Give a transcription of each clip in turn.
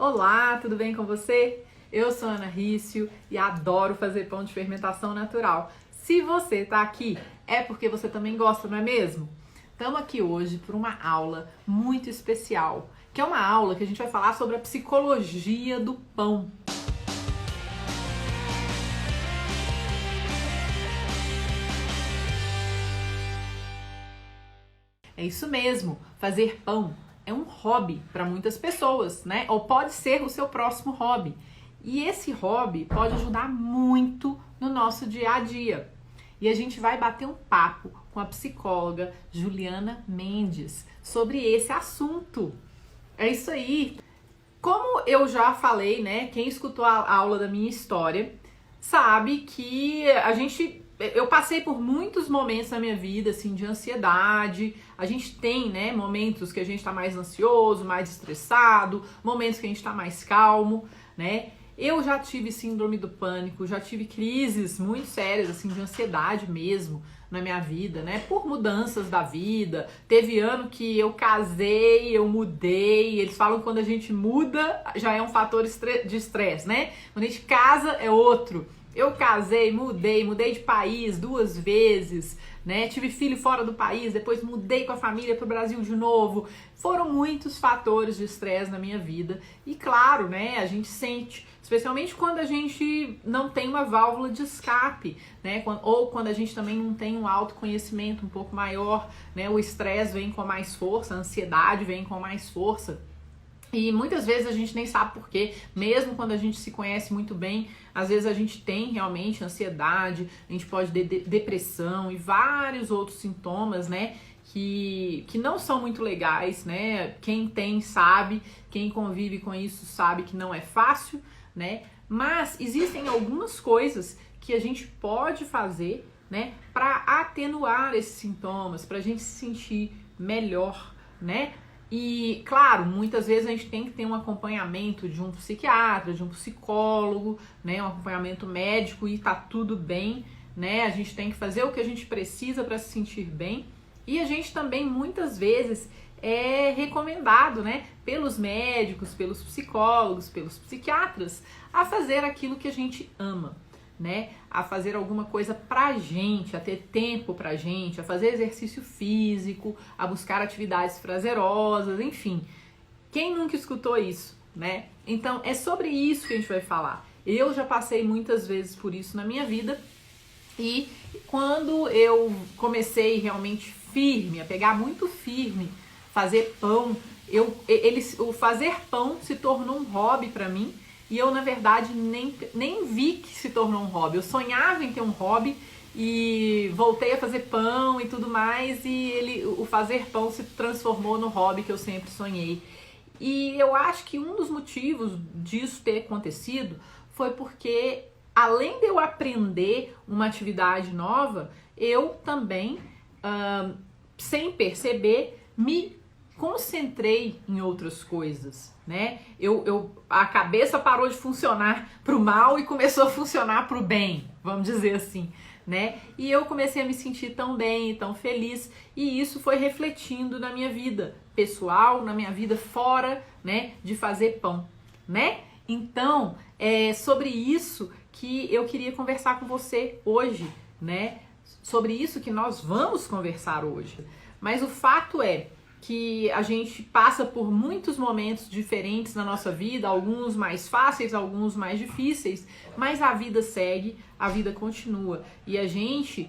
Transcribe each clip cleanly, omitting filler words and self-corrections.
Olá, tudo bem com você? Eu sou Ana Rício e adoro fazer pão de fermentação natural. Se você está aqui, é porque você também gosta, não é mesmo? Estamos aqui hoje por uma aula muito especial, que é uma aula que a gente vai falar sobre a psicologia do pão. É isso mesmo, fazer pão é um hobby para muitas pessoas, né? Ou pode ser o seu próximo hobby. E esse hobby pode ajudar muito no nosso dia a dia. E a gente vai bater um papo com a psicóloga Juliana Mendes sobre esse assunto. É isso aí. Como eu já falei, né? Quem escutou a aula da minha história sabe que eu passei por muitos momentos na minha vida, assim, de ansiedade. A gente tem, né, momentos que a gente tá mais ansioso, mais estressado, momentos que a gente tá mais calmo, né? Eu já tive síndrome do pânico, já tive crises muito sérias, assim, de ansiedade mesmo na minha vida, né? Por mudanças da vida. Teve ano que eu casei, eu mudei. Eles falam que quando a gente muda, já é um fator de estresse, né? Quando a gente casa, é outro. Eu casei, mudei de país 2 vezes, né? Tive filho fora do país, depois mudei com a família para o Brasil de novo. Foram muitos fatores de estresse na minha vida. E claro, né, a gente sente, especialmente quando a gente não tem uma válvula de escape, né? Ou quando a gente também não tem um autoconhecimento um pouco maior, né? O estresse vem com mais força, a ansiedade vem com mais força. E muitas vezes a gente nem sabe por quê, mesmo quando a gente se conhece muito bem, às vezes a gente tem realmente ansiedade, a gente pode ter depressão e vários outros sintomas, né, que não são muito legais, né? Quem tem sabe, quem convive com isso sabe que não é fácil, né? Mas existem algumas coisas que a gente pode fazer, né, para atenuar esses sintomas, para a gente se sentir melhor, né? E, claro, muitas vezes a gente tem que ter um acompanhamento de um psiquiatra, de um psicólogo, né, um acompanhamento médico e tá tudo bem, né? A gente tem que fazer o que a gente precisa para se sentir bem. E a gente também, muitas vezes, é recomendado, né, pelos médicos, pelos psicólogos, pelos psiquiatras, a fazer aquilo que a gente ama, né? A fazer alguma coisa pra gente, a ter tempo pra gente, a fazer exercício físico, a buscar atividades prazerosas, enfim. Quem nunca escutou isso, né? Então é sobre isso que a gente vai falar. Eu já passei muitas vezes por isso na minha vida e quando eu comecei realmente firme, a pegar muito firme, fazer pão, o fazer pão se tornou um hobby pra mim. E eu, na verdade, nem vi que se tornou um hobby. Eu sonhava em ter um hobby e voltei a fazer pão e tudo mais. E o fazer pão se transformou no hobby que eu sempre sonhei. E eu acho que um dos motivos disso ter acontecido foi porque, além de eu aprender uma atividade nova, eu também, sem perceber, me concentrei em outras coisas, né? A cabeça parou de funcionar pro mal e começou a funcionar pro bem, vamos dizer assim, né? E eu comecei a me sentir tão bem e tão feliz, e isso foi refletindo na minha vida pessoal, na minha vida fora, né, de fazer pão, né? Então, é sobre isso que eu queria conversar com você hoje, né? Sobre isso que nós vamos conversar hoje. Mas o fato é que a gente passa por muitos momentos diferentes na nossa vida, alguns mais fáceis, alguns mais difíceis, mas a vida segue, a vida continua. E a gente,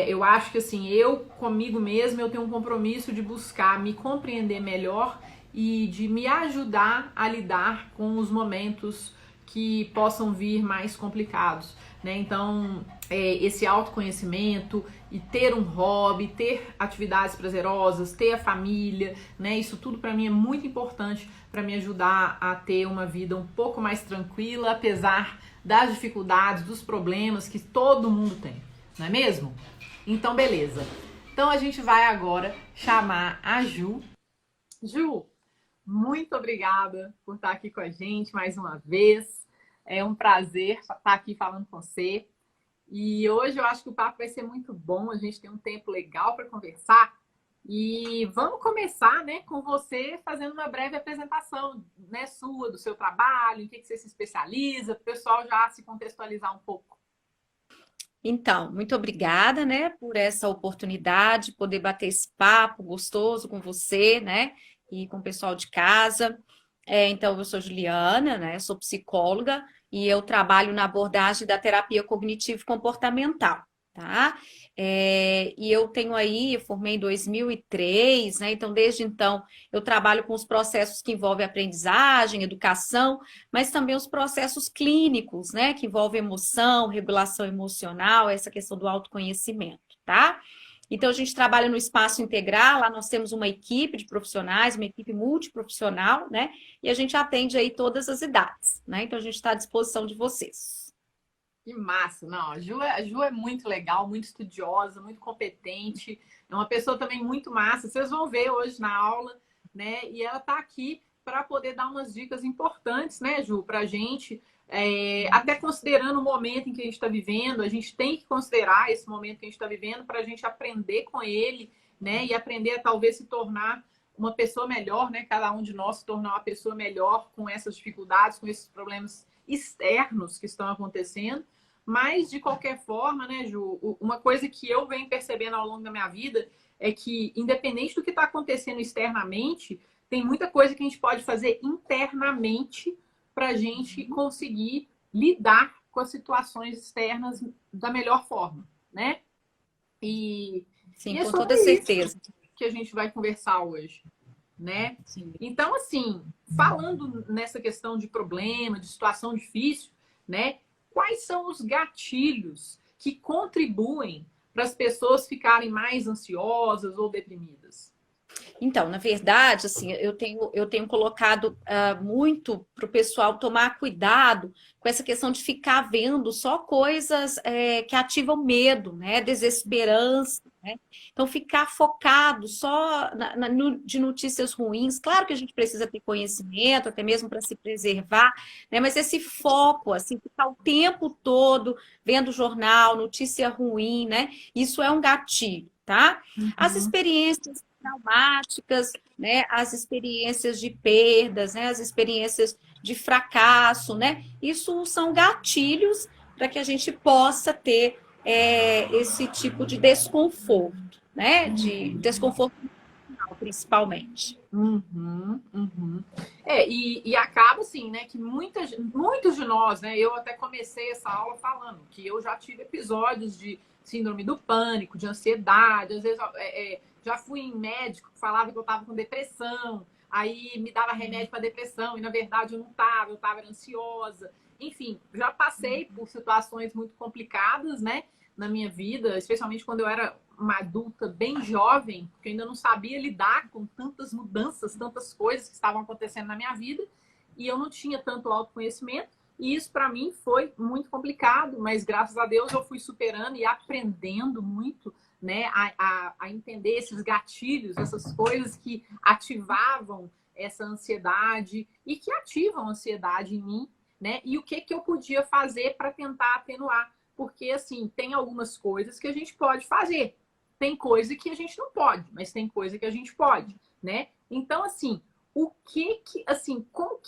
eu acho que assim, eu comigo mesma, eu tenho um compromisso de buscar me compreender melhor e de me ajudar a lidar com os momentos que possam vir mais complicados, né? Então, esse autoconhecimento e ter um hobby, ter atividades prazerosas, ter a família, né? Isso tudo para mim é muito importante para me ajudar a ter uma vida um pouco mais tranquila, apesar das dificuldades, dos problemas que todo mundo tem, não é mesmo? Então, beleza. Então, a gente vai agora chamar a Ju. Ju, muito obrigada por estar aqui com a gente mais uma vez. É um prazer estar aqui falando com você. E hoje eu acho que o papo vai ser muito bom. A gente tem um tempo legal para conversar. E vamos começar, né, com você fazendo uma breve apresentação, né, sua, do seu trabalho, em que você se especializa, para o pessoal já se contextualizar um pouco. Então, muito obrigada, né, por essa oportunidade, poder bater esse papo gostoso com você, né, e com o pessoal de casa. Então, eu sou Juliana, né, sou psicóloga e eu trabalho na abordagem da terapia cognitivo-comportamental, tá? E eu tenho aí, eu formei em 2003, né, então desde então eu trabalho com os processos que envolvem aprendizagem, educação, mas também os processos clínicos, né, que envolvem emoção, regulação emocional, essa questão do autoconhecimento, tá? Então, a gente trabalha no espaço integral, lá nós temos uma equipe de profissionais, uma equipe multiprofissional, né? E a gente atende aí todas as idades, né? Então, a gente está à disposição de vocês. Que massa! Não, a Ju é muito legal, muito estudiosa, muito competente, é uma pessoa também muito massa. Vocês vão ver hoje na aula, né? E ela está aqui para poder dar umas dicas importantes, né, Ju, para a gente. Até considerando o momento em que a gente está vivendo, a gente tem que considerar esse momento que a gente está vivendo para a gente aprender com ele, né? E aprender a talvez se tornar uma pessoa melhor, né? Cada um de nós se tornar uma pessoa melhor com essas dificuldades, com esses problemas externos que estão acontecendo. Mas, de qualquer forma, né, Ju, uma coisa que eu venho percebendo ao longo da minha vida é que, independente do que está acontecendo externamente, tem muita coisa que a gente pode fazer internamente para a gente conseguir lidar com as situações externas da melhor forma, né? E, Sim, e é com sobre toda isso certeza. que a gente vai conversar hoje, né? Sim. Então, assim, falando nessa questão de problema, de situação difícil, né? Quais são os gatilhos que contribuem para as pessoas ficarem mais ansiosas ou deprimidas? Então, na verdade, assim, eu tenho colocado muito para o pessoal tomar cuidado com essa questão de ficar vendo só coisas que ativam medo, né? Desesperança, né? Então, ficar focado só de notícias ruins. Claro que a gente precisa ter conhecimento, até mesmo para se preservar, né? Mas esse foco, assim, ficar o tempo todo vendo jornal, notícia ruim, né? Isso é um gatilho, tá? As Uhum. experiências traumáticas, né, as experiências de perdas, né, as experiências de fracasso, né, isso são gatilhos para que a gente possa ter esse tipo de desconforto, né, de desconforto mental, principalmente. Uhum, uhum. E acaba assim, né, que muitos de nós, né, eu até comecei essa aula falando que eu já tive episódios de síndrome do pânico, de ansiedade, às vezes já fui em médico que falava que eu estava com depressão, aí me dava remédio para depressão, e na verdade eu não estava, eu estava ansiosa. Enfim, já passei por situações muito complicadas, né, na minha vida, especialmente quando eu era uma adulta bem jovem, porque eu ainda não sabia lidar com tantas mudanças, tantas coisas que estavam acontecendo na minha vida, e eu não tinha tanto autoconhecimento, e isso para mim foi muito complicado, mas graças a Deus eu fui superando e aprendendo muito, né, a entender esses gatilhos, essas coisas que ativavam essa ansiedade e que ativam a ansiedade em mim, né, e o que eu podia fazer para tentar atenuar, porque assim, tem algumas coisas que a gente pode fazer, tem coisa que a gente não pode, mas tem coisa que a gente pode, né? Então, assim, assim, como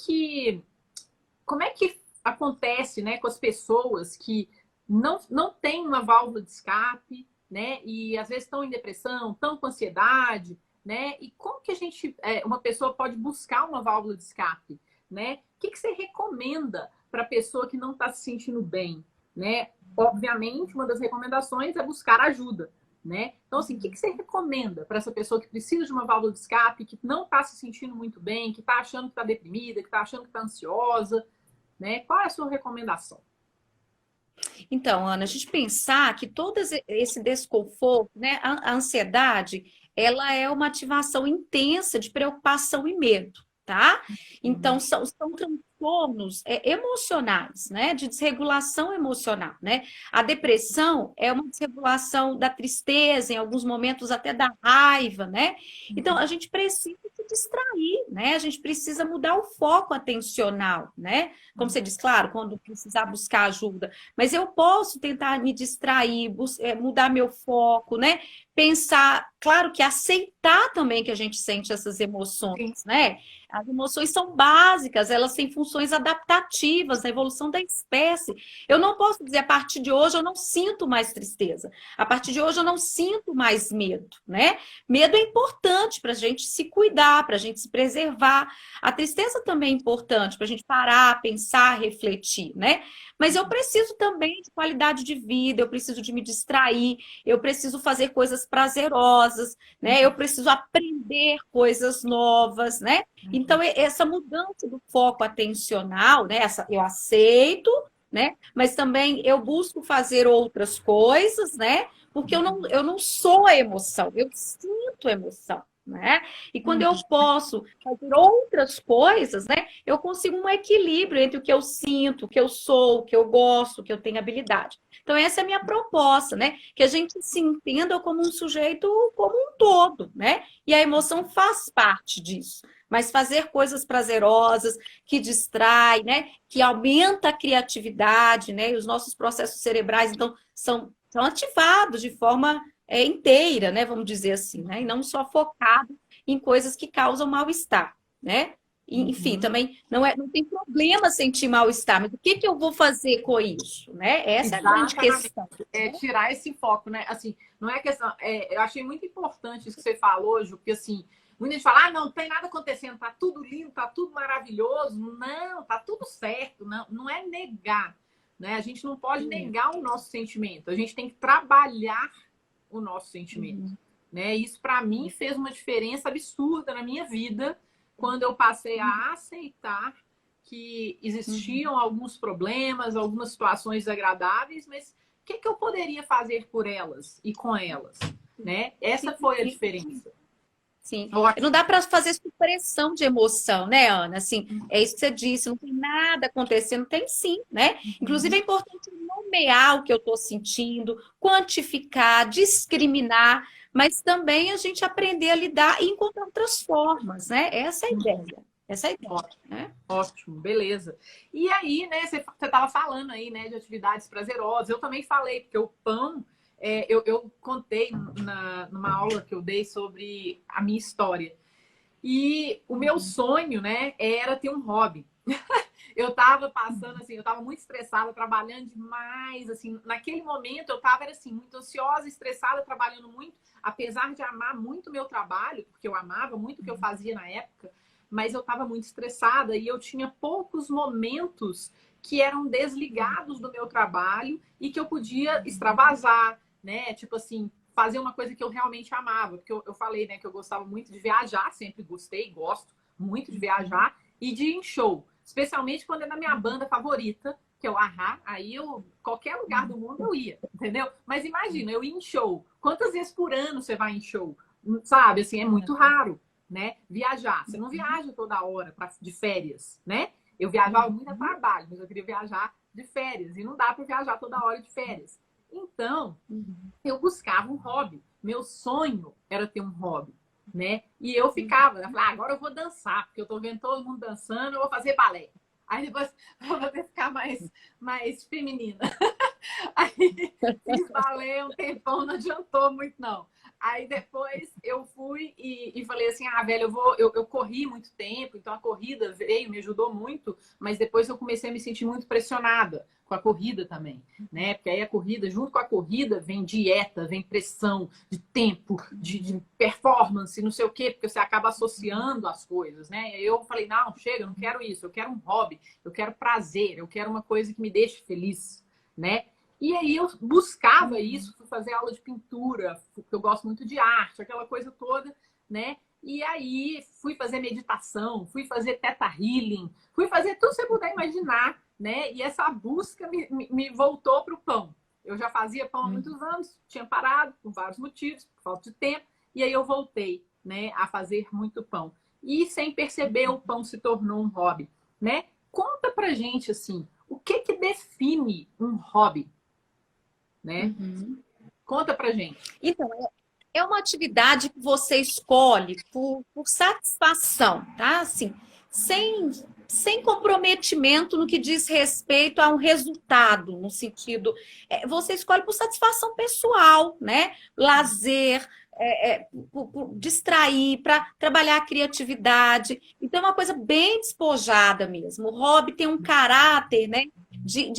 é que acontece, né, com as pessoas que não têm uma válvula de escape, né? E às vezes estão em depressão, estão com ansiedade, né? E como que uma pessoa pode buscar uma válvula de escape, né? O que você recomenda para a pessoa que não está se sentindo bem, né? Obviamente, uma das recomendações é buscar ajuda, né? Então, assim, o que você recomenda para essa pessoa que precisa de uma válvula de escape, que não está se sentindo muito bem, que está achando que está deprimida, que está achando que está ansiosa, né? Qual é a sua recomendação? Então, Ana, a gente pensar que todo esse desconforto, né, a ansiedade, ela é uma ativação intensa de preocupação e medo, tá? Então, são transtornos emocionais, né, de desregulação emocional, né? A depressão é uma desregulação da tristeza, em alguns momentos até da raiva, né? Então, a gente precisa se distrair distrair, né? A gente precisa mudar o foco atencional, né? Como você diz, claro, quando precisar buscar ajuda, mas eu posso tentar me distrair, mudar meu foco, né? Pensar, claro que aceitar também que a gente sente essas Sim. emoções, né? As emoções são básicas, elas têm funções adaptativas na evolução da espécie. Eu não posso dizer a partir de hoje eu não sinto mais tristeza, a partir de hoje eu não sinto mais medo, né? Medo é importante para a gente se cuidar, para a gente se preservar. A tristeza também é importante para a gente parar, pensar, refletir, né? Mas eu preciso também de qualidade de vida, eu preciso de me distrair, eu preciso fazer coisas prazerosas, né? Eu preciso aprender coisas novas, né? Então, essa mudança do foco atencional, né? Eu aceito, né? Mas também eu busco fazer outras coisas, né? Porque eu não sou a emoção, eu sinto a emoção, né? E quando eu posso fazer outras coisas, né? Eu consigo um equilíbrio entre o que eu sinto, o que eu sou, o que eu gosto, o que eu tenho habilidade. Então, essa é a minha proposta, né? Que a gente se entenda como um sujeito como um todo, né? E a emoção faz parte disso. Mas fazer coisas prazerosas, que distrai, né? Que aumenta a criatividade, né? E os nossos processos cerebrais, então, são ativados de forma inteira, né? Vamos dizer assim, né? E não só focado em coisas que causam mal-estar, né? Enfim, também não tem problema sentir mal-estar, mas o que eu vou fazer com isso, né? Essa é a grande Exatamente. questão. Tirar esse foco, né? Assim, não é questão. Eu achei muito importante isso que você falou, Ju, porque assim, muita gente fala, não tem nada acontecendo, tá tudo lindo, tá tudo maravilhoso. Não, tá tudo certo. Não, não é negar, né? A gente não pode negar o nosso sentimento. A gente tem que trabalhar o nosso sentimento, né? Isso para mim fez uma diferença absurda na minha vida quando eu passei a aceitar que existiam alguns problemas, algumas situações desagradáveis, mas o que eu poderia fazer por elas e com elas, né? Essa foi a diferença. Sim. Ótimo. Não dá para fazer supressão de emoção, né, Ana? Assim, é isso que você disse, não tem nada acontecendo, tem sim, né? Inclusive é importante nomear o que eu estou sentindo, quantificar, discriminar, mas também a gente aprender a lidar e encontrar outras formas, né? Essa é a ideia. Essa é a ideia. Ótimo, né? ótimo, beleza. E aí, né, você estava falando aí, né, de atividades prazerosas. Eu também falei, porque o pão, eu contei numa aula que eu dei sobre a minha história. E o meu sonho, né, era ter um hobby. Eu tava passando assim, eu tava muito estressada, trabalhando demais, assim, naquele momento eu tava era, assim, muito ansiosa, estressada, trabalhando muito, apesar de amar muito o meu trabalho, porque eu amava muito o que eu fazia na época, mas eu tava muito estressada e eu tinha poucos momentos que eram desligados do meu trabalho e que eu podia extravasar, né? Tipo assim, fazer uma coisa que eu realmente amava, porque eu falei, né, que eu gostava muito de viajar, sempre gostei, gosto muito de viajar e de ir em show. Especialmente quando é da minha banda favorita, que é o Ahá, aí qualquer lugar do mundo eu ia, entendeu? Mas imagina, eu ia em show. Quantas vezes por ano você vai em show? Sabe, assim, é muito raro, né? Viajar. Você não viaja toda hora de férias, né? Eu viajava muito a trabalho, mas eu queria viajar de férias. E não dá para viajar toda hora de férias. Então, eu buscava um hobby. Meu sonho era ter um hobby, né? E eu ficava, eu falava, agora eu vou dançar, porque eu tô vendo todo mundo dançando, eu vou fazer balé. Aí depois eu vou ficar mais feminina. Aí fiz balé um tempão, não adiantou muito, não. Aí depois eu fui e falei assim, velho, eu corri muito tempo, então a corrida veio, me ajudou muito, mas depois eu comecei a me sentir muito pressionada com a corrida também, né? Porque aí a corrida, junto com a corrida, vem dieta, vem pressão de tempo, de performance, não sei o quê, porque você acaba associando as coisas, né? Eu falei, não, chega, eu não quero isso, eu quero um hobby, eu quero prazer, eu quero uma coisa que me deixe feliz, né? E aí eu buscava isso, fui fazer aula de pintura, porque eu gosto muito de arte, aquela coisa toda, né? E aí fui fazer meditação, fui fazer teta healing, fui fazer tudo que você puder imaginar, né? E essa busca me voltou para o pão. Eu já fazia pão há muitos anos, tinha parado por vários motivos, por falta de tempo, e aí eu voltei, né, a fazer muito pão. E sem perceber, o pão se tornou um hobby, né? Conta pra gente, assim, o que define um hobby? Né? Conta pra gente. Então, É uma atividade que você escolhe por satisfação, tá? Assim, sem comprometimento no que diz respeito a um resultado, no sentido, você escolhe por satisfação pessoal, né? Lazer, por distrair, para trabalhar a criatividade. Então, é uma coisa bem despojada mesmo. O hobby tem um caráter, né? De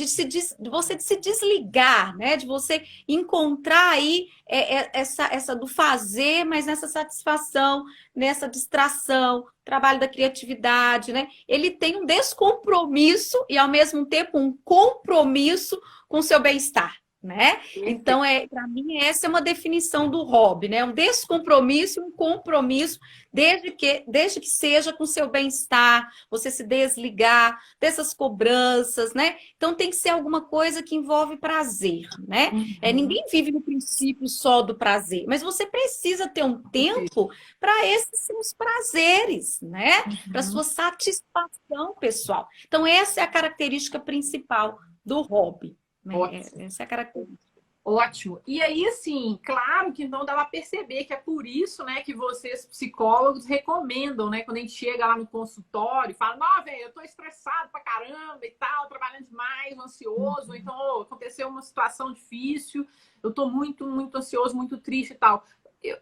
você de se desligar, né? De você encontrar aí essa do fazer, mas nessa satisfação, nessa distração, trabalho da criatividade, né? Ele tem um descompromisso e, ao mesmo tempo, um compromisso com o seu bem-estar. Né? Então, para mim, essa é uma definição do hobby, né? Um descompromisso e um compromisso, desde que seja com o seu bem-estar, você se desligar dessas cobranças, né? Então, tem que ser alguma coisa que envolve prazer, né? Ninguém vive no princípio só do prazer, mas você precisa ter um tempo para esses seus prazeres, né? Para sua satisfação pessoal. Então, essa é a característica principal do hobby. Essa é a característica. Ótimo. E aí, assim, claro que então dá para perceber que é por isso, né, que vocês, psicólogos, recomendam, né, quando a gente chega lá no consultório e fala, não, velho, eu tô estressado pra caramba e tal, trabalhando demais, ansioso, então aconteceu uma situação difícil, eu tô muito, muito ansioso, muito triste e tal.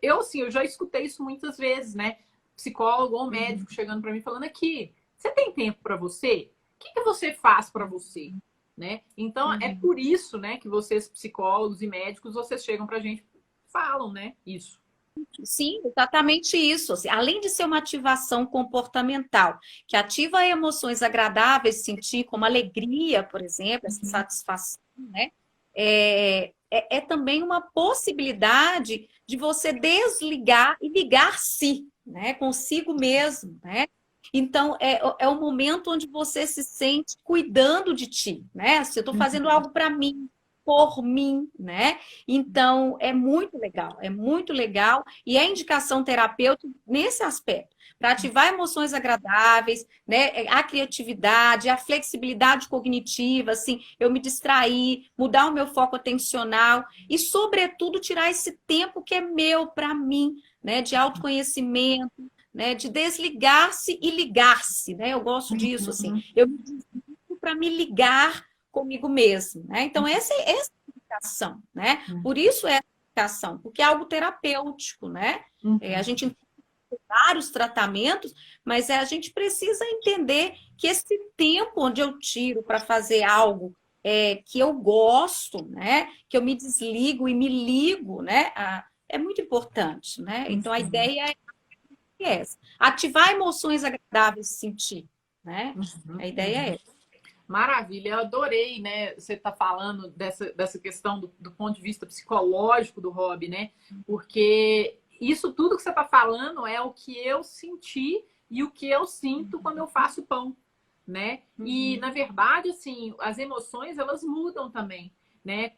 Eu já escutei isso muitas vezes, né, psicólogo ou médico chegando para mim falando aqui, você tem tempo para você? O que você faz para você? Né? Então, é por isso, né, que vocês, psicólogos e médicos, vocês chegam para a gente e falam, né, isso. Sim, exatamente isso. Assim, além de ser uma ativação comportamental, que ativa emoções agradáveis, sentir como alegria, por exemplo, essa satisfação, né? É também uma possibilidade de você desligar e ligar-se, né, consigo mesmo, né? Então, é um momento onde você se sente cuidando de ti, né? Se eu estou fazendo algo para mim, por mim, né? Então, é muito legal, e é indicação terapêutica nesse aspecto, para ativar emoções agradáveis, né? A criatividade, a flexibilidade cognitiva, assim, eu me distrair, mudar o meu foco atencional e, sobretudo, tirar esse tempo que é meu para mim, né? De autoconhecimento, né, de desligar-se e ligar-se, né? Eu gosto disso, assim. Eu me desligo para me ligar comigo mesmo, né? Então, essa é a explicação, né? Por isso é a explicação, porque é algo terapêutico, né? A gente tem vários tratamentos, mas a gente precisa entender que esse tempo onde eu tiro para fazer algo que eu gosto, né? Que eu me desligo e me ligo, né? É muito importante, né? Então, a ideia é essa. Ativar emoções agradáveis de sentir, né? A ideia é essa. Maravilha, eu adorei, né? Você tá falando dessa questão do ponto de vista psicológico do hobby, né? Porque isso tudo que você tá falando é o que eu senti e o que eu sinto quando eu faço pão, né? E, na verdade, assim, as emoções, elas mudam também, né?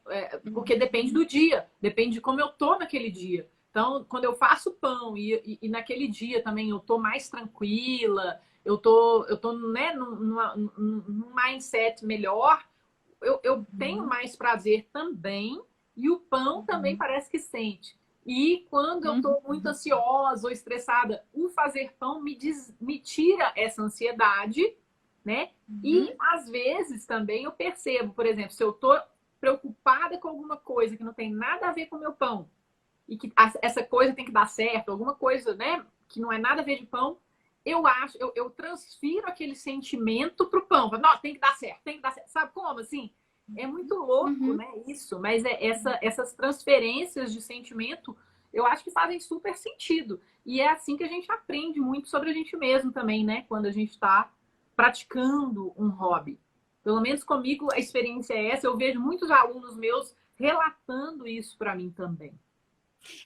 Porque depende do dia, depende de como eu tô naquele dia. Então, quando eu faço pão e naquele dia também eu tô mais tranquila, eu tô né, num mindset melhor, eu tenho mais prazer também, e o pão também parece que sente. E quando eu tô muito ansiosa ou estressada, o fazer pão me tira essa ansiedade, né? E às vezes também eu percebo, por exemplo, se eu tô preocupada com alguma coisa que não tem nada a ver com o meu pão, e que essa coisa tem que dar certo, alguma coisa, né, que não é nada a ver de pão, eu transfiro aquele sentimento pro pão. Não, tem que dar certo, tem que dar certo. Sabe como, assim? É muito louco, né, isso. Mas essas transferências de sentimento, eu acho que fazem super sentido. E é assim que a gente aprende muito sobre a gente mesmo também, né, quando a gente está praticando um hobby. Pelo menos comigo a experiência é essa. Eu vejo muitos alunos meus relatando isso para mim também.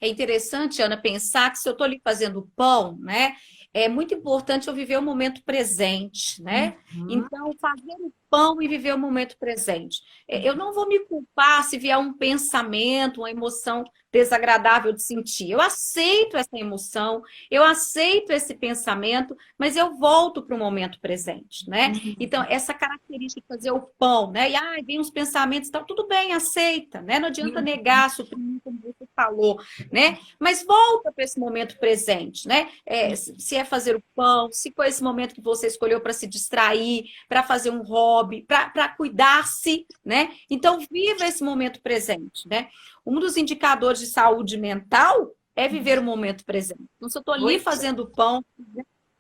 É interessante, Ana, pensar que se eu estou ali fazendo pão, né? É muito importante eu viver o momento presente, né? Então, fazer o pão e viver o momento presente. Eu não vou me culpar se vier um pensamento, uma emoção desagradável de sentir. Eu aceito essa emoção, eu aceito esse pensamento, mas eu volto para o momento presente, né? Então, essa característica de fazer o pão, né? E vem uns pensamentos e tal, tudo bem, aceita, né? Não adianta negar, suprimir, como você falou, né? Mas volta para esse momento presente, né? Se é fazer o pão, se foi esse momento que você escolheu para se distrair, para fazer um hobby, para cuidar-se, né? Então, viva esse momento presente, né? Um dos indicadores de saúde mental é viver o momento presente. Então, se eu estou ali fazendo pão,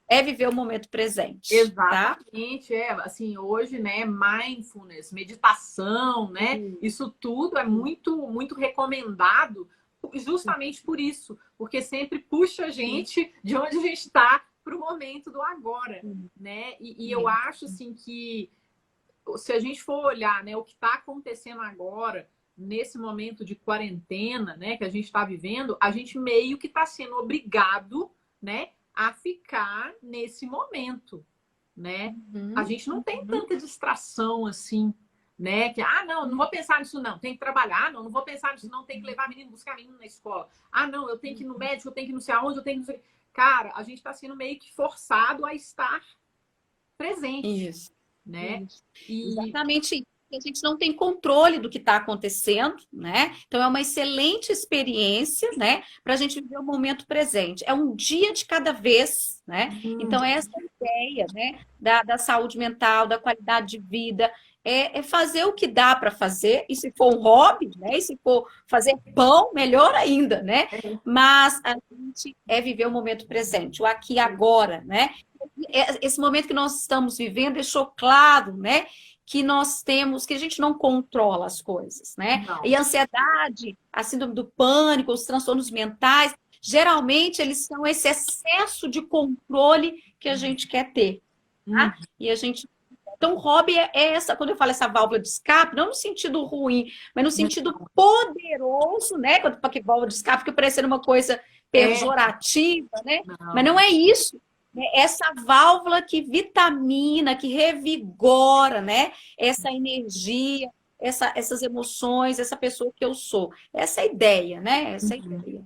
é viver o momento presente, tá? Exatamente, assim, hoje, né, mindfulness, meditação, né, isso tudo é muito recomendado justamente por isso, porque sempre puxa a gente de onde a gente está para o momento do agora, né, e eu acho, assim, que se a gente for olhar, né, o que está acontecendo agora, nesse momento de quarentena, né, que a gente está vivendo, a gente meio que está sendo obrigado, né, a ficar nesse momento, né? A gente não tem tanta distração assim, né? Que, não vou pensar nisso não, tem que trabalhar, não vou pensar nisso não, tem que levar menino, buscar menino na escola. Não, eu tenho que ir no médico, eu tenho que ir não sei aonde, eu tenho que... Cara, a gente está sendo meio que forçado a estar presente, né? Exatamente isso. A gente não tem controle do que está acontecendo, né? Então é uma excelente experiência, né? Para a gente viver o momento presente. É um dia de cada vez, né? Então é essa ideia, né? Da saúde mental, da qualidade de vida, é fazer o que dá para fazer. E se for um hobby, né? E se for fazer pão, melhor ainda, né? Mas a gente é viver o momento presente, o aqui e agora, né? Esse momento que nós estamos vivendo deixou claro, né? Que nós temos, que a gente não controla as coisas, né? Não. E a ansiedade, a síndrome do pânico, os transtornos mentais, geralmente eles são esse excesso de controle que a gente quer ter, tá? E a gente... Então, o hobby é essa, quando eu falo essa válvula de escape, não no sentido ruim, mas no sentido poderoso, né? Porque válvula de escape fica parecendo uma coisa pejorativa, né? Mas não é isso. Essa válvula que vitamina, que revigora, né? Essa energia, essas emoções, essa pessoa que eu sou. Essa é a ideia, né? Essa é a ideia.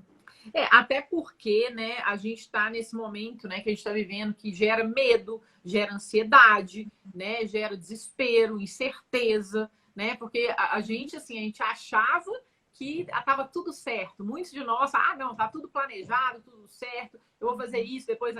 Até porque, né, a gente está nesse momento, né, que a gente está vivendo, que gera medo, gera ansiedade, né, gera desespero, incerteza, né, porque a gente, assim, a gente achava que estava tudo certo. Muitos de nós, não, tá tudo planejado, tudo certo, eu vou fazer isso, depois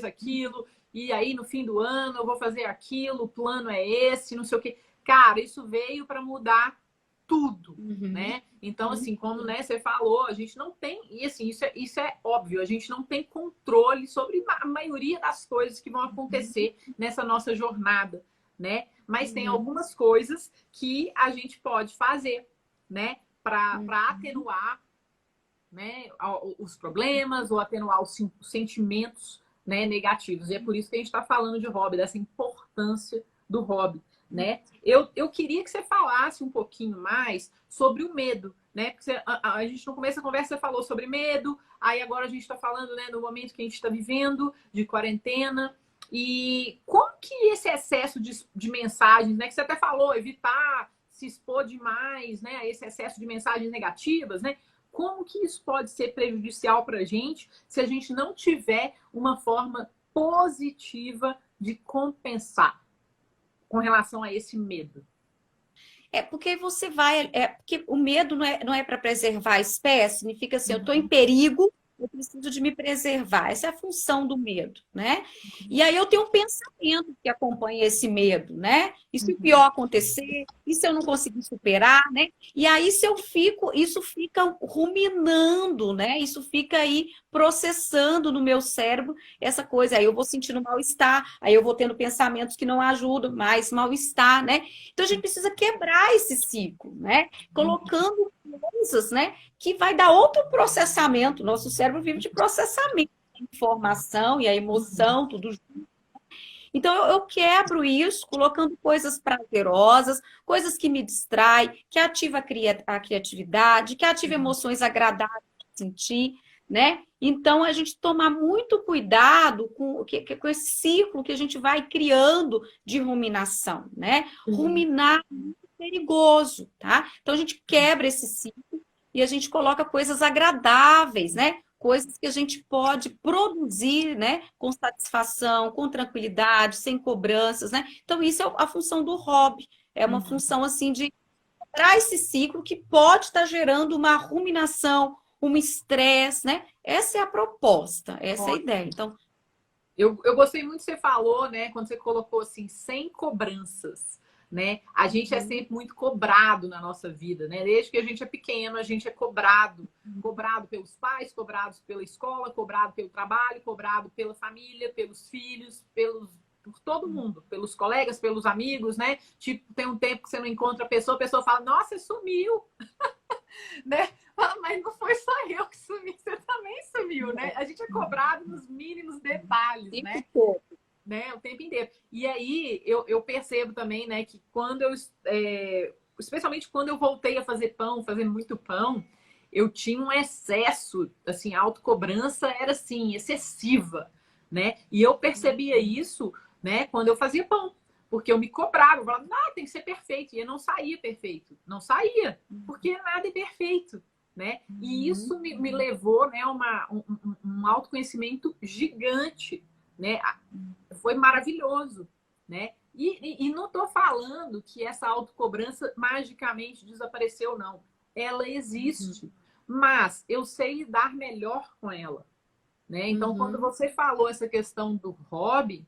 aquilo, e aí no fim do ano eu vou fazer aquilo, o plano é esse, não sei o quê. Cara, isso veio para mudar tudo, né? Então, assim, como, né, você falou, a gente não tem, e assim, isso é óbvio, a gente não tem controle sobre a maioria das coisas que vão acontecer nessa nossa jornada, né? Mas tem algumas coisas que a gente pode fazer, né, para atenuar, né, os problemas ou atenuar os sentimentos, né, negativos. E é por isso que a gente está falando de hobby, dessa importância do hobby, né? Eu queria que você falasse um pouquinho mais sobre o medo, né? Porque a gente no começo da conversa você falou sobre medo, aí agora a gente está falando, né, no momento que a gente está vivendo de quarentena. E como que esse excesso de mensagens, né? Que você até falou, evitar se expor demais, né? A esse excesso de mensagens negativas, né? Como que isso pode ser prejudicial para a gente se a gente não tiver uma forma positiva de compensar com relação a esse medo? Porque você vai... porque o medo não é para preservar a espécie, significa assim, eu estou em perigo, eu preciso de me preservar. Essa é a função do medo, né? E aí eu tenho um pensamento que acompanha esse medo, né? E se o pior acontecer? E se eu não conseguir superar, né? E aí se eu fico, isso fica ruminando, né? Isso fica aí processando no meu cérebro essa coisa. Aí eu vou sentindo mal-estar, aí eu vou tendo pensamentos que não ajudam, mais mal-estar, né? Então a gente precisa quebrar esse ciclo, né? Colocando coisas, né, que vai dar outro processamento. Nosso cérebro vive de processamento, a informação e a emoção, tudo junto. Então, eu quebro isso colocando coisas prazerosas, coisas que me distraem, que ativam a criatividade, que ativam emoções agradáveis de sentir, né? Então, a gente tomar muito cuidado com esse ciclo que a gente vai criando de ruminação, né? Ruminar é muito perigoso, tá? Então, a gente quebra esse ciclo e a gente coloca coisas agradáveis, né? Coisas que a gente pode produzir, né, com satisfação, com tranquilidade, sem cobranças, né? Então, isso é a função do hobby. É uma função, assim, de quebrar esse ciclo que pode estar gerando uma ruminação, um estresse, né? Essa é a proposta, essa é a ideia. Então, eu gostei muito que você falou, né? Quando você colocou assim, sem cobranças, né? A gente é sempre muito cobrado na nossa vida, né? Desde que a gente é pequeno, a gente é cobrado. Cobrado pelos pais, cobrados pela escola, cobrado pelo trabalho, cobrado pela família, pelos filhos, por todo mundo, pelos colegas, pelos amigos, né? Tipo, tem um tempo que você não encontra a pessoa fala, nossa, você sumiu, né? Fala, mas não foi só eu que sumi, você também sumiu, né? A gente é cobrado nos mínimos detalhes, né? Né? O tempo inteiro. E aí eu percebo também, né, que quando especialmente quando eu voltei a fazer pão, fazer muito pão, eu tinha um excesso, assim, a autocobrança era assim, excessiva, né? E eu percebia isso, né, quando eu fazia pão. Porque eu me cobrava, eu falava, ah, tem que ser perfeito. E eu não saía perfeito. Não saía, porque nada é perfeito, né? E isso me levou, né, um autoconhecimento gigante, né? Foi maravilhoso, né? E não estou falando que essa autocobrança magicamente desapareceu, não. Ela existe, mas eu sei lidar melhor com ela, né? Então, quando você falou essa questão do hobby,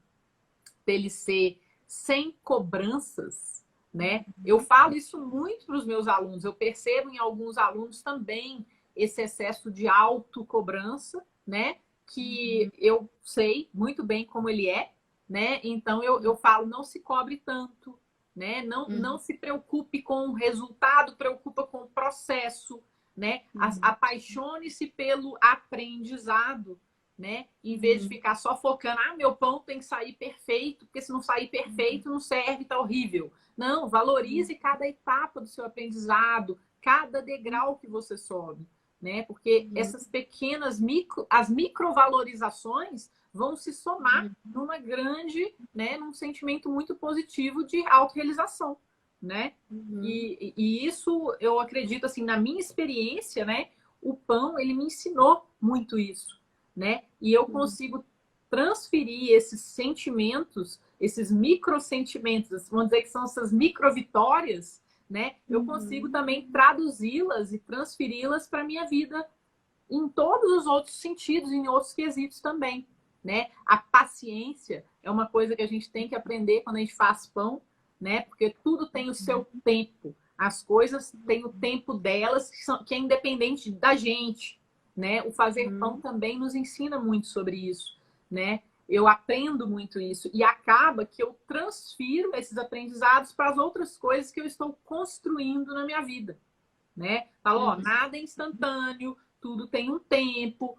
dele ser sem cobranças, né? Eu falo isso muito para os meus alunos. Eu percebo em alguns alunos também esse excesso de autocobrança, né? Que eu sei muito bem como ele é, né? Então eu falo, não se cobre tanto, né? Não se preocupe com o resultado, preocupa com o processo, né? Apaixone-se pelo aprendizado, né? Em vez de ficar só focando, ah, meu pão tem que sair perfeito, porque se não sair perfeito, não serve, tá horrível. Não, valorize cada etapa do seu aprendizado, cada degrau que você sobe, né? Porque essas pequenas as microvalorizações vão se somar numa grande, né, num sentimento muito positivo de autorrealização, né? E isso eu acredito assim, na minha experiência, né? O pão, ele me ensinou muito isso, né? E eu consigo transferir esses sentimentos, esses microsentimentos, vamos dizer que são essas microvitórias, né? Eu consigo também traduzi-las e transferi-las para a minha vida em todos os outros sentidos, em outros quesitos também, né? A paciência é uma coisa que a gente tem que aprender quando a gente faz pão, né? Porque tudo tem o seu tempo. As coisas têm o tempo delas, que é independente da gente, né? O fazer pão também nos ensina muito sobre isso, né? Eu aprendo muito isso e acaba que eu transfiro esses aprendizados para as outras coisas que eu estou construindo na minha vida, né? Falo, ó, nada é instantâneo, tudo tem um tempo,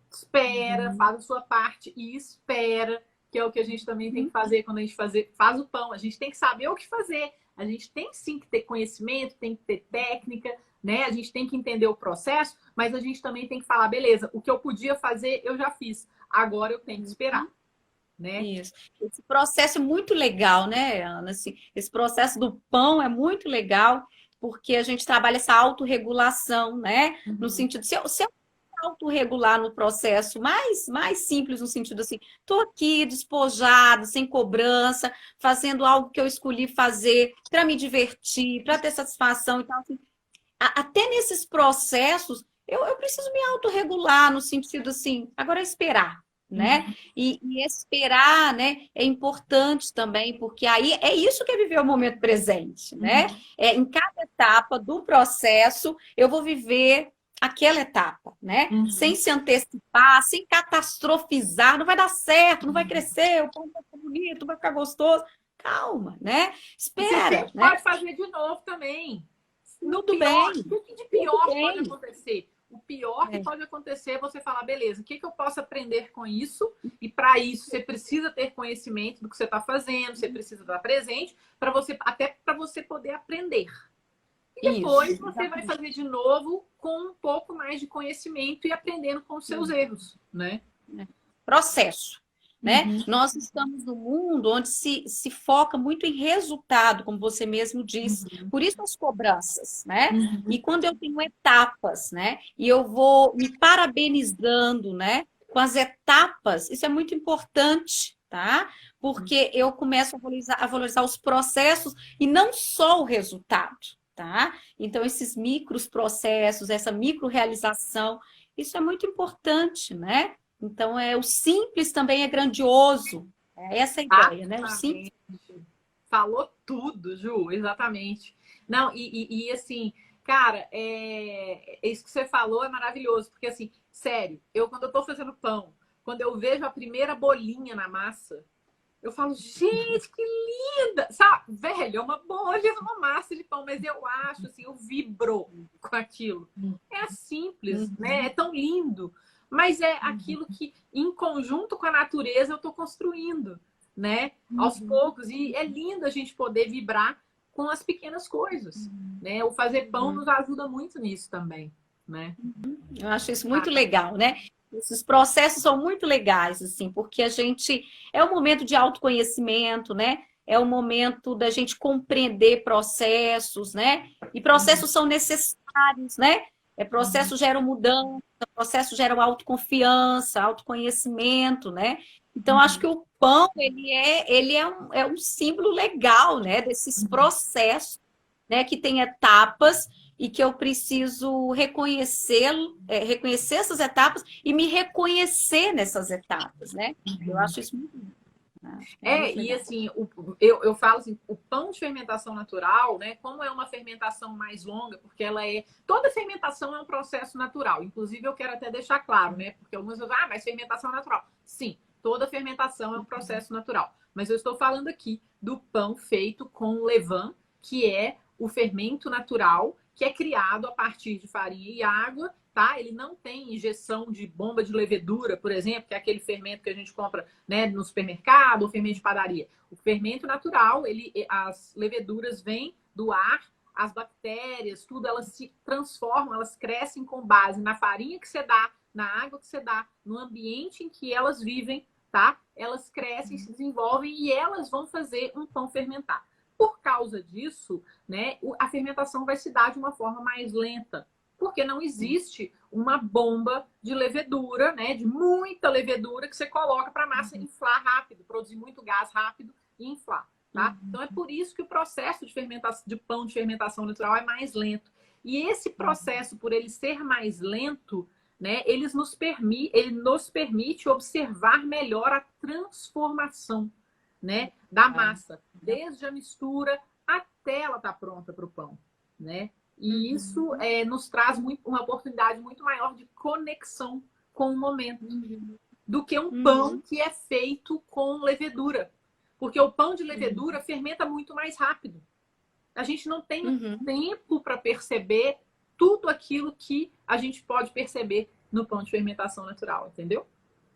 espera, faz a sua parte e espera, que é o que a gente também tem que fazer quando a gente faz o pão. A gente tem que saber o que fazer. A gente tem sim que ter conhecimento, tem que ter técnica, né? A gente tem que entender o processo, mas a gente também tem que falar, beleza, o que eu podia fazer, eu já fiz. Agora eu tenho que esperar, né? Isso. Esse processo é muito legal, né, Ana? Assim, esse processo do pão é muito legal, porque a gente trabalha essa autorregulação, né? No sentido, se eu autorregular no processo mais simples, no sentido assim, estou aqui despojada, sem cobrança, fazendo algo que eu escolhi fazer para me divertir, para ter satisfação e tal. Assim, até nesses processos, eu preciso me autorregular no sentido assim, agora é esperar, né? E esperar, né, é importante também, porque aí é isso que é viver o momento presente, né? É, em cada etapa do processo, eu vou viver aquela etapa, né? Sem se antecipar, sem catastrofizar, não vai dar certo, não vai crescer, o pão vai ficar bonito, vai ficar gostoso. Calma, né? Espera, Você né? pode fazer de novo também. No Tudo pior, bem. o que de pior Tudo pode bem. acontecer? O pior que pode acontecer é você falar, beleza, o que eu posso aprender com isso? E para isso você precisa ter conhecimento do que você está fazendo, você precisa estar presente para você, até para você poder aprender. E depois Isso, você vai fazer de novo com um pouco mais de conhecimento e aprendendo com os seus erros, né? processo, né? Nós estamos num mundo onde se foca muito em resultado, como você mesmo disse. Por isso as cobranças, né? E quando eu tenho etapas, né? E eu vou me parabenizando, né? Com as etapas, isso é muito importante, tá? Porque eu começo a valorizar os processos e não só o resultado. tá? Então, esses micros processos, essa micro-realização, isso é muito importante, né? Então, o simples também é grandioso. É essa a ideia, né? O simples. Exatamente. Falou tudo, Ju, exatamente. Não, assim, cara, isso que você falou é maravilhoso, porque assim, sério, quando eu tô fazendo pão, quando eu vejo a primeira bolinha na massa, eu falo, gente, que linda! Sabe, velho, é uma bolha, uma massa de pão, mas eu acho, assim, eu vibro com aquilo. É simples, né? É tão lindo, mas é aquilo que, em conjunto com a natureza, eu estou construindo, né? Aos poucos. E é lindo a gente poder vibrar com as pequenas coisas, né? O fazer pão nos ajuda muito nisso também, né? Eu acho isso muito legal, né? Esses processos são muito legais, assim, porque a gente é um momento de autoconhecimento, né? É o momento da gente compreender processos, né? E processos são necessários, né? Processos geram mudança, processos geram autoconfiança, autoconhecimento, né? Então, acho que o pão, é um símbolo legal, né? Desses processos, né? Que tem etapas e que eu preciso reconhecer essas etapas e me reconhecer nessas etapas, né? Eu acho isso muito, muito E legal. assim, eu falo assim, o pão de fermentação natural, né? Como é uma fermentação mais longa, porque ela é. Toda fermentação é um processo natural. Inclusive, eu quero até deixar claro, né? Porque algumas pessoas, mas fermentação é natural. Sim, toda fermentação é um processo natural. Mas eu estou falando aqui do pão feito com levain, que é o fermento natural, que é criado a partir de farinha e água, tá? Ele não tem injeção de bomba de levedura, por exemplo, que é aquele fermento que a gente compra, né, no supermercado, ou fermento de padaria. O fermento natural, as leveduras vêm do ar, as bactérias, tudo, elas se transformam, elas crescem com base na farinha que você dá, na água que você dá, no ambiente em que elas vivem, tá? Elas crescem, se desenvolvem e elas vão fazer um pão fermentar. Por causa disso, né, a fermentação vai se dar de uma forma mais lenta, porque não existe uma bomba de levedura, né, de muita levedura que você coloca para a massa inflar rápido, produzir muito gás rápido e inflar, tá? Então é por isso que o processo de fermentação de pão de fermentação natural é mais lento. E esse processo, por ele ser mais lento, né, ele nos permite observar melhor a transformação, né, da massa, desde a mistura até ela estar pronta para o pão, né? E isso nos traz uma oportunidade muito maior de conexão com o momento do que um pão que é feito com levedura. Porque o pão de levedura fermenta muito mais rápido. A gente não tem tempo para perceber tudo aquilo que a gente pode perceber no pão de fermentação natural, entendeu?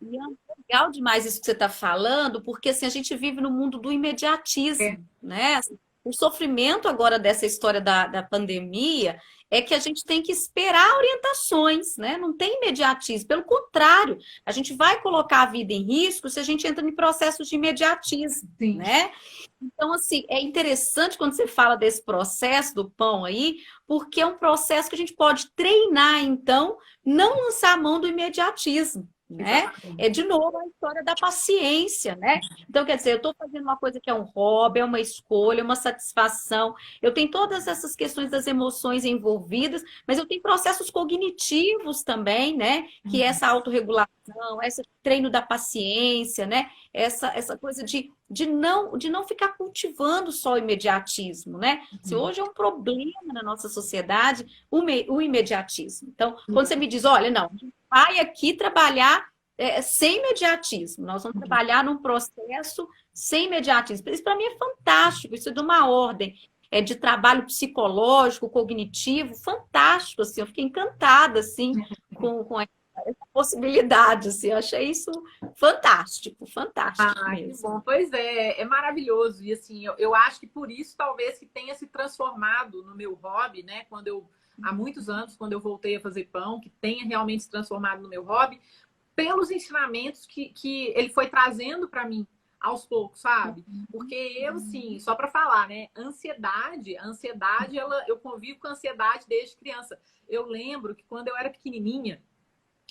E é legal demais isso que você está falando, porque assim, a gente vive no mundo do imediatismo, né? O sofrimento agora dessa história da pandemia é que a gente tem que esperar orientações, né? Não tem imediatismo. Pelo contrário, a gente vai colocar a vida em risco se a gente entra em processos de imediatismo, Sim. né? Então, assim, é interessante quando você fala desse processo do pão aí, porque é um processo que a gente pode treinar, então, não lançar a mão do imediatismo. Né? É de novo a história da paciência, né? Então, quer dizer, eu estou fazendo uma coisa que é um hobby, é uma escolha, uma satisfação. Eu tenho todas essas questões das emoções envolvidas, mas eu tenho processos cognitivos também, né? Que é essa autorregulação, esse treino da paciência, né? Essa coisa de não ficar cultivando só o imediatismo, né? Se hoje é um problema na nossa sociedade, o imediatismo. Então, quando você me diz, olha, não, vai aqui trabalhar sem imediatismo. Nós vamos trabalhar num processo sem imediatismo. Isso para mim é fantástico, isso é de uma ordem de trabalho psicológico, cognitivo, fantástico, assim, eu fiquei encantada, assim, com essa possibilidade, assim, eu achei isso fantástico, fantástico mesmo. Que bom. Pois é maravilhoso. E assim, eu acho que por isso talvez que tenha se transformado no meu hobby, né? Há muitos anos, quando eu voltei a fazer pão, que tenha realmente se transformado no meu hobby, pelos ensinamentos que ele foi trazendo para mim aos poucos, sabe? Porque eu, assim, só para falar, né? A ansiedade, eu convivo com a ansiedade desde criança. Eu lembro que quando eu era pequenininha,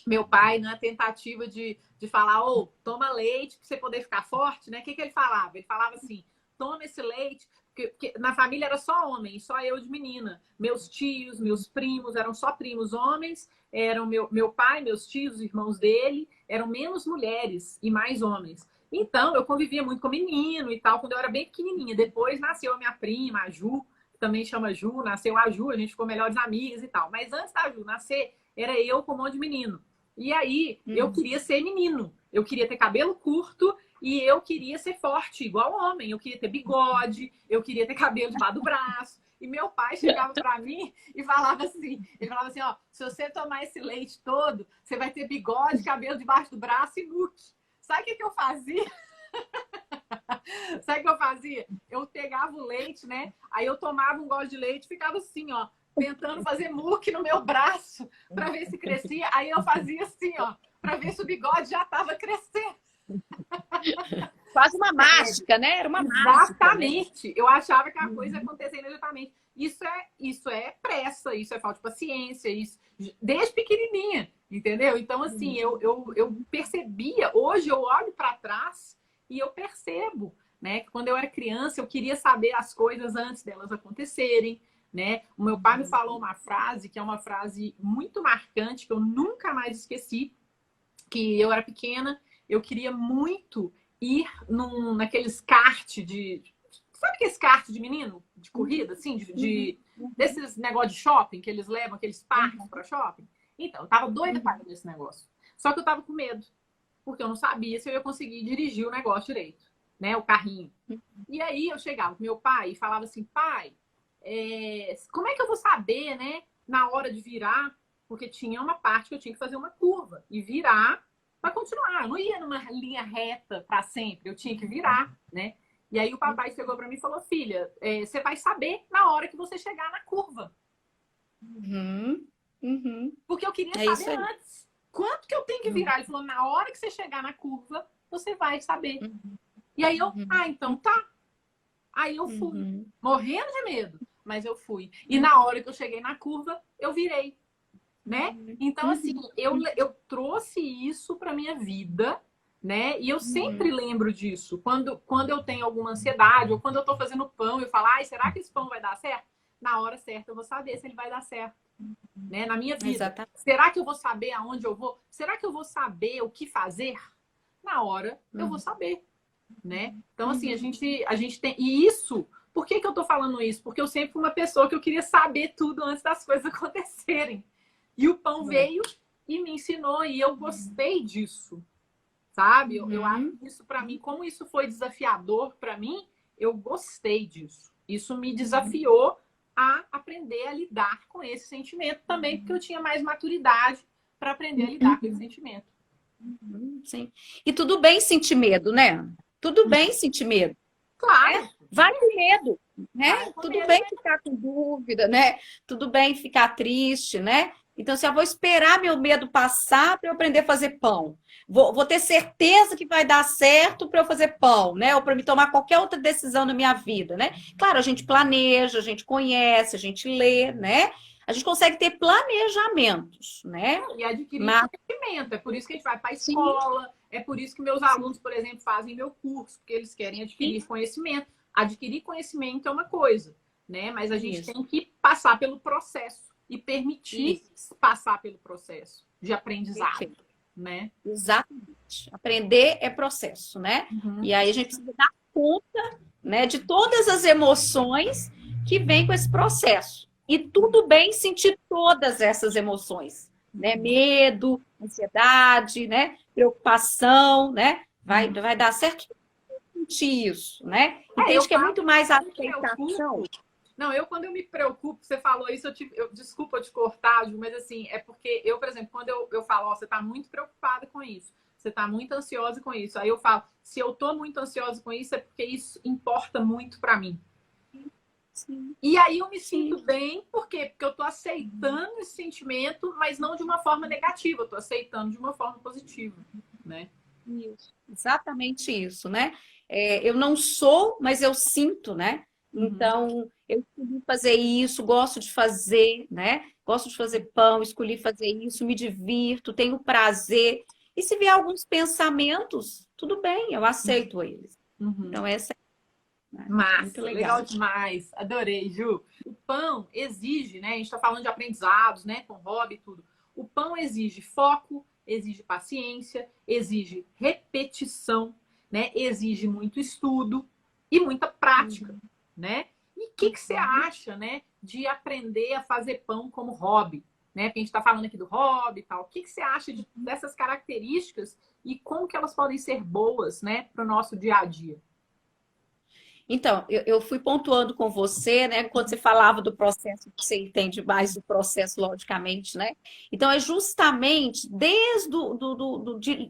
meu pai, na tentativa de falar, toma leite para você poder ficar forte, né? O que ele falava? Ele falava assim, toma esse leite, porque na família era só homem, só eu de menina. Meus tios, meus primos, eram só primos homens, eram meu pai, meus tios, os irmãos dele, eram menos mulheres e mais homens. Então, eu convivia muito com menino e tal, quando eu era bem pequenininha. Depois nasceu a minha prima, a Ju, que também chama Ju, nasceu a Ju, a gente ficou melhores amigas e tal. Mas antes da Ju nascer, era eu com um monte de menino. E aí, eu queria ser menino. Eu queria ter cabelo curto e eu queria ser forte, igual homem. Eu queria ter bigode, eu queria ter cabelo debaixo do braço. E meu pai chegava para mim e falava assim, ele falava assim, ó, se você tomar esse leite todo, você vai ter bigode, cabelo debaixo do braço e muque. Sabe o que eu fazia? Sabe o que eu fazia? Eu pegava o leite, né? Aí eu tomava um gole de leite e ficava assim, ó, tentando fazer muque no meu braço para ver se crescia. Aí eu fazia assim, ó, para ver se o bigode já estava crescendo. Quase uma mágica, né? Era uma mágica. Exatamente. Né? Eu achava que a coisa acontecia imediatamente. Isso é pressa, isso é falta de paciência, isso desde pequenininha, entendeu? Então, assim, eu percebia, hoje eu olho para trás e eu percebo, né, que quando eu era criança eu queria saber as coisas antes delas acontecerem, né? O meu pai me falou uma frase que é uma frase muito marcante, que eu nunca mais esqueci, que eu era pequena, eu queria muito ir naqueles kart de... Sabe aqueles kart de menino? De corrida, assim? Desses negócios de shopping, que eles levam aqueles parques para shopping? Então, eu tava doida para ir nesse negócio. Só que eu tava com medo, porque eu não sabia se eu ia conseguir dirigir o negócio direito, né? O carrinho. E aí eu chegava com meu pai e falava assim, pai, como é que eu vou saber, né? Na hora de virar, porque tinha uma parte que eu tinha que fazer uma curva e virar para continuar. Eu não ia numa linha reta para sempre, eu tinha que virar, né? E aí o papai chegou para mim e falou, filha, você vai saber na hora que você chegar na curva. Porque eu queria saber antes. Quanto que eu tenho que virar? Ele falou, na hora que você chegar na curva, você vai saber. E aí eu, então tá. Aí eu fui, morrendo de medo, mas eu fui. E na hora que eu cheguei na curva, eu virei, né? Então, assim, eu trouxe isso para minha vida, né? E eu sempre lembro disso. Quando eu tenho alguma ansiedade, ou quando eu tô fazendo pão, eu falo, ai, será que esse pão vai dar certo? Na hora certa eu vou saber se ele vai dar certo, né? Na minha vida. Exatamente. Será que eu vou saber aonde eu vou? Será que eu vou saber o que fazer? Na hora eu vou saber, né? Então, assim, a gente tem... E isso... Por que eu tô falando isso? Porque eu sempre fui uma pessoa que eu queria saber tudo antes das coisas acontecerem. E o pão veio e me ensinou, e eu gostei disso, sabe? Eu acho que isso para mim, como isso foi desafiador para mim, eu gostei disso. Isso me desafiou a aprender a lidar com esse sentimento também, porque eu tinha mais maturidade para aprender a lidar com esse sentimento. Sim. E tudo bem sentir medo, né? Tudo bem sentir medo. Claro. Vai com medo, né? Tudo bem ficar com dúvida, né? Tudo bem ficar triste, né? Então, se eu vou esperar meu medo passar para eu aprender a fazer pão, vou ter certeza que vai dar certo para eu fazer pão, né? Ou para me tomar qualquer outra decisão na minha vida, né? Claro, a gente planeja, a gente conhece, a gente lê, né? A gente consegue ter planejamentos, né? E adquirir conhecimento. É por isso que a gente vai para a escola, é por isso que meus alunos, por exemplo, fazem meu curso, porque eles querem adquirir conhecimento. Adquirir conhecimento é uma coisa, né? Mas a gente tem que passar pelo processo e permitir passar pelo processo de aprendizado, né? Exatamente. Aprender é processo, né? E aí a gente precisa dar conta, né, de todas as emoções que vêm com esse processo. E tudo bem sentir todas essas emoções, né? Medo, ansiedade, né? Preocupação, né? Vai dar certo sentir isso, né? Entende que é muito mais a aceitação. Não, quando eu me preocupo, você falou isso, desculpa eu te cortar, mas assim, é porque eu, por exemplo, quando eu falo, ó, você tá muito preocupada com isso, você tá muito ansiosa com isso, aí eu falo, se eu tô muito ansiosa com isso, é porque isso importa muito para mim. Sim. E aí eu me sinto bem, por quê? Porque eu tô aceitando esse sentimento, mas não de uma forma negativa, eu tô aceitando de uma forma positiva, né? Isso. Exatamente isso, né? Eu não sou, mas eu sinto, né? Então, eu escolhi fazer isso, gosto de fazer, né? Gosto de fazer pão, escolhi fazer isso, me divirto, tenho prazer. E se vier alguns pensamentos, tudo bem, eu aceito eles. Então, essa né? Muito Massa, legal. legal demais. Adorei, Ju. O pão exige, né? A gente está falando de aprendizados, né? Com hobby e tudo. O pão exige foco, exige paciência, exige repetição, né? Exige muito estudo e muita prática, né? E o que você acha, né? De aprender a fazer pão como hobby, né? Porque a gente está falando aqui do hobby e tal. O que você acha dessas características e como que elas podem ser boas, né? Para o nosso dia a dia? Então, eu fui pontuando com você, né? Quando você falava do processo, você entende mais do processo, logicamente, né? Então, é justamente desde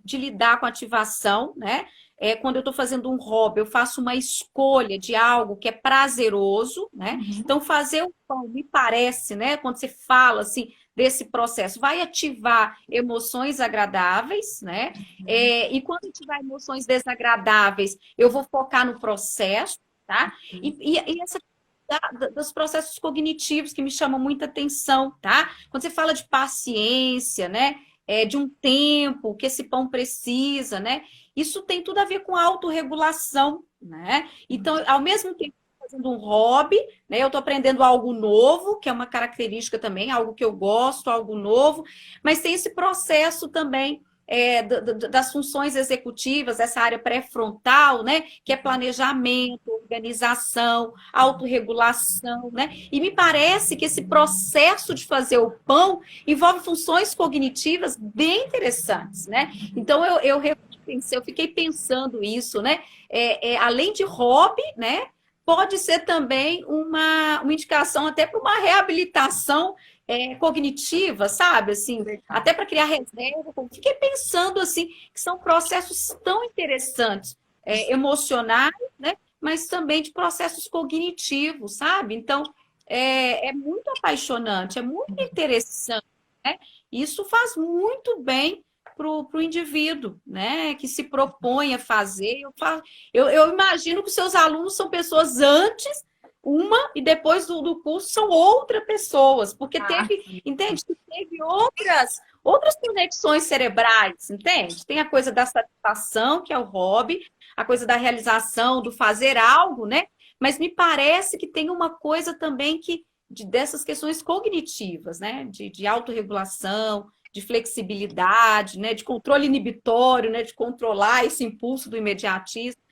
de lidar com ativação, né? Quando eu estou fazendo um hobby, eu faço uma escolha de algo que é prazeroso, né? Uhum. Então, fazer o pão, me parece, né? Quando você fala assim desse processo, vai ativar emoções agradáveis, né? E quando ativar emoções desagradáveis, eu vou focar no processo, tá? E essa dos processos cognitivos que me chamam muita atenção, tá? Quando você fala de paciência, né? De um tempo que esse pão precisa, né? Isso tem tudo a ver com autorregulação, né? Então, ao mesmo tempo fazendo um hobby, né? Eu estou aprendendo algo novo, que é uma característica também, algo que eu gosto, algo novo, mas tem esse processo também das funções executivas, essa área pré-frontal, né, que é planejamento, organização, autorregulação, né? E me parece que esse processo de fazer o pão envolve funções cognitivas bem interessantes, né? Então eu fiquei pensando isso, né? Além de hobby, né? Pode ser também uma indicação até para uma reabilitação cognitiva, sabe? Assim, até para criar reserva. Fiquei pensando assim que são processos tão interessantes, emocionais, né? Mas também de processos cognitivos, sabe? Então é muito apaixonante, é muito interessante, né? Isso faz muito bem para o indivíduo, né? Que se propõe a fazer. Eu imagino que os seus alunos são pessoas antes uma e depois do curso são outras pessoas, porque entende? Teve outras conexões cerebrais, entende? Tem a coisa da satisfação, que é o hobby, a coisa da realização, do fazer algo, né? Mas me parece que tem uma coisa também dessas questões cognitivas, né? De autorregulação, de flexibilidade, né? De controle inibitório, né? De controlar esse impulso do imediatismo.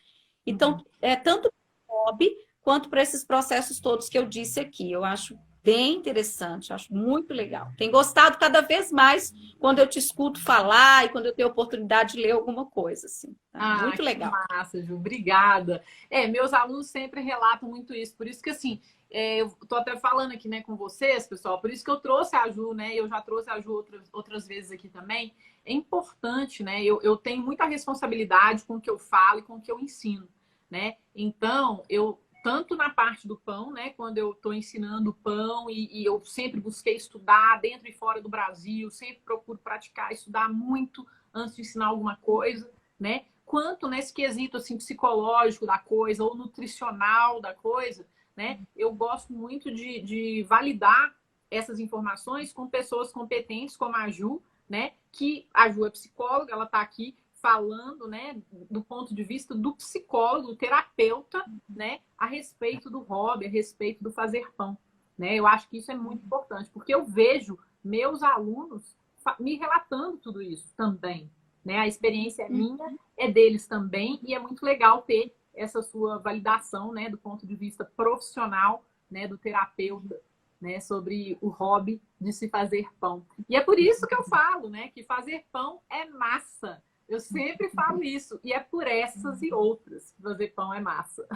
Então, tanto hobby quanto para esses processos todos que eu disse aqui. Eu acho bem interessante, acho muito legal. Tenho gostado cada vez mais quando eu te escuto falar e quando eu tenho a oportunidade de ler alguma coisa, assim. Tá? Muito Que legal. massa, Ju. Obrigada. Meus alunos sempre relatam muito isso. Por isso que, assim, eu tô até falando aqui, né, com vocês, pessoal. Por isso que eu trouxe a Ju, né? Eu já trouxe a Ju outras vezes aqui também. É importante, né? Eu tenho muita responsabilidade com o que eu falo e com o que eu ensino, né? Então, tanto na parte do pão, né? Quando eu estou ensinando pão e eu sempre busquei estudar dentro e fora do Brasil, sempre procuro praticar, estudar muito antes de ensinar alguma coisa, né? Quanto nesse quesito assim, psicológico da coisa ou nutricional da coisa, né? Eu gosto muito de validar essas informações com pessoas competentes como a Ju, né? Que a Ju é psicóloga, ela está aqui falando, né, do ponto de vista do psicólogo, do terapeuta, né, a respeito do hobby, a respeito do fazer pão, né? Eu acho que isso é muito importante, porque eu vejo meus alunos me relatando tudo isso também, né? A experiência é minha, é deles também, e é muito legal ter essa sua validação, né, do ponto de vista profissional, né, do terapeuta, né, sobre o hobby de se fazer pão. E é por isso que eu falo, né, que fazer pão é massa. Eu sempre falo isso. E é por essas e outras que fazer pão é massa.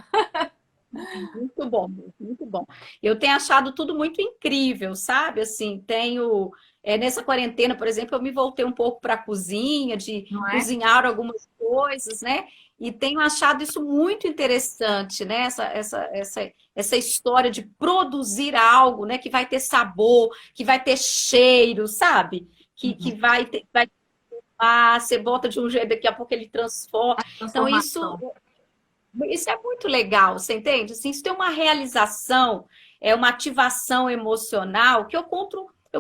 Muito bom, muito bom. Eu tenho achado tudo muito incrível, sabe? Assim, nessa quarentena, por exemplo, eu me voltei um pouco para a cozinha, de Não é? cozinhar algumas coisas, né? E tenho achado isso muito interessante, né? Essa história de produzir algo, né? Que vai ter sabor, que vai ter cheiro, sabe? Que você bota de um jeito, daqui a pouco ele transforma. Então, Transformação. isso é muito legal, você entende? Assim, isso tem uma realização, uma ativação emocional que eu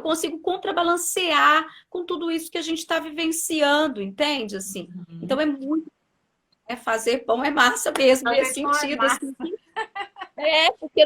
consigo contrabalancear com tudo isso que a gente está vivenciando, entende? Assim, então é muito fazer pão é massa mesmo, Fazer nesse pão é sentido, massa. assim, Porque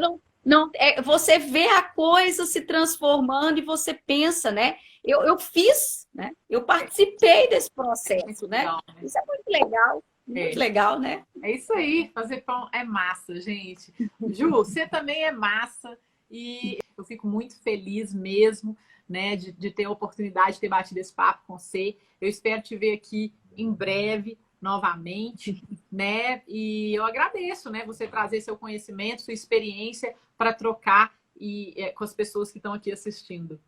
você vê a coisa se transformando e você pensa, né? Eu fiz, né? Eu participei desse Muito processo, né? legal, né? Isso é muito É. legal, né? É isso aí, fazer pão é massa, gente. Ju, você também é massa e eu fico muito feliz mesmo, né, de ter a oportunidade de ter batido esse papo com você. Eu espero te ver aqui em breve, novamente, né? E eu agradeço, né, você trazer seu conhecimento, sua experiência para trocar com as pessoas que estão aqui assistindo.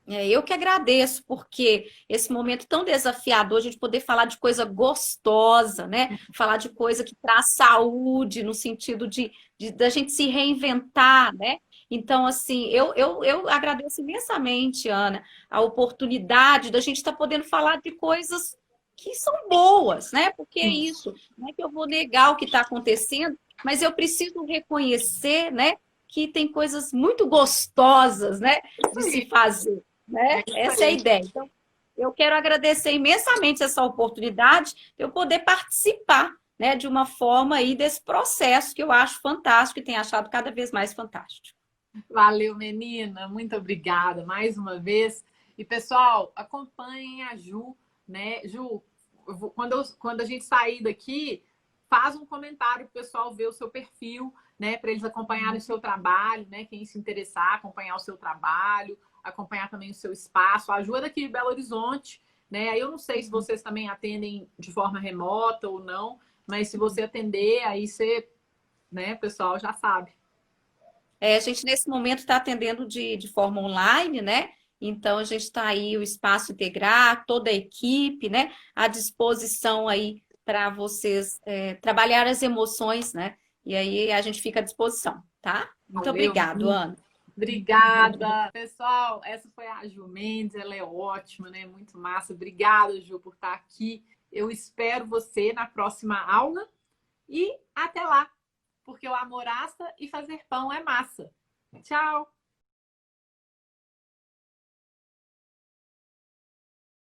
Eu que agradeço, porque esse momento tão desafiador, a gente poder falar de coisa gostosa, né? Falar de coisa que traz saúde, no sentido de da gente se reinventar, né? Então, assim, eu agradeço imensamente, Ana, a oportunidade da gente estar podendo falar de coisas que são boas, né? Porque é isso, não é que eu vou negar o que está acontecendo, mas eu preciso reconhecer, né, que tem coisas muito gostosas, né, Isso de se aí, fazer, é né? isso Essa é a aí. ideia. Então, eu quero agradecer imensamente essa oportunidade de eu poder participar, né, de uma forma aí desse processo que eu acho fantástico e tenho achado cada vez mais fantástico. Valeu, menina. Muito obrigada mais uma vez. E, pessoal, acompanhem a Ju, né? Ju, quando a gente sair daqui, faz um comentário para o pessoal ver o seu perfil, né? Para eles acompanharem o seu trabalho, né? Quem se interessar, acompanhar o seu trabalho, acompanhar também o seu espaço. A Ju é daqui de Belo Horizonte, né? Aí eu não sei se vocês também atendem de forma remota ou não, mas se você atender, aí você, né, pessoal, já sabe. A gente, nesse momento, está atendendo de forma online, né? Então, a gente está aí, o espaço integrar, toda a equipe, né? À disposição aí para vocês trabalhar as emoções, né? E aí a gente fica à disposição, tá? Muito Valeu, obrigado, Ana. obrigada. Pessoal, essa foi a Ju Mendes, ela é ótima, né? Muito massa. Obrigada, Ju, por estar aqui. Eu espero você na próxima aula e até lá, porque o amor assa e fazer pão é massa. Tchau!